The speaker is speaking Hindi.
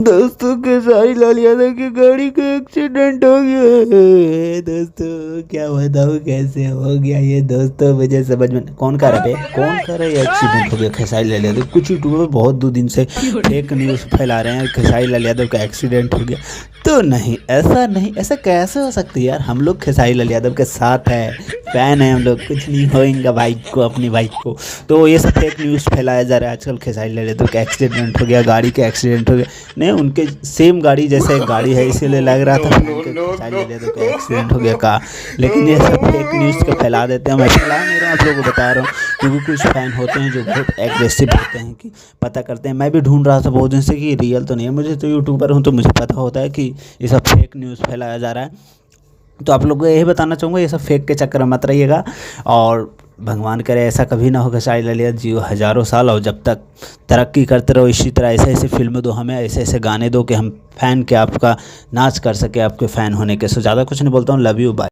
दोस्तों खेसारी लाल यादव की गाड़ी का एक्सीडेंट हो गया है। दोस्तों क्या बताऊँ कैसे हो गया ये। दोस्तों मुझे समझ में कौन कर रहा है कौन कर रहा है ये एक्सीडेंट हो गया खेसारी लाल यादव। कुछ यूट्यूबर बहुत 2 दिन से फेक न्यूज़ फैला रहे हैं खेसारी लाल यादव का एक्सीडेंट हो गया। तो नहीं, ऐसा कैसे हो सकती है यार। हम लोग खेसारी लाल यादव के साथ है, फैन है हम लोग। कुछ नहीं होएगा बाइक को, अपनी बाइक को। तो ये सब फेक न्यूज़ फैलाया जा रहा है आजकल। खेसारी लाल यादव का एक्सीडेंट हो गया, गाड़ी का एक्सीडेंट हो गया। नहीं, उनके सेम गाड़ी जैसे एक गाड़ी है, इसीलिए लग रहा था खेसारी लाल यादव का एक्सीडेंट हो गया का। लेकिन ये सब फेक न्यूज़ को फैला देते हैं। मैं फैला नहीं रहा हूँ, आप लोगों को बता रहा हूँ। क्योंकि कुछ फैन होते हैं जो बहुत एग्रेसिव होते हैं कि पता करते हैं। मैं भी ढूंढ रहा था बहुत दिन से कि रियल तो नहीं है। मुझे तो यूट्यूबर हूँ तो मुझे पता होता है कि ये सब फेक न्यूज़ फैलाया जा रहा है। तो आप लोगों को यही बताना चाहूँगा, ये सब फेक के चक्कर में मत रहिएगा। और भगवान करे ऐसा कभी ना हो। खेसारी लाल यादव जियो हज़ारों साल, और जब तक तरक्की करते रहो इसी तरह। ऐसे ऐसे फिल्में दो हमें, ऐसे ऐसे गाने दो कि हम फ़ैन के आपका नाच कर सके, आपके फ़ैन होने के। सो ज़्यादा कुछ नहीं बोलता हूँ। Love you, bye.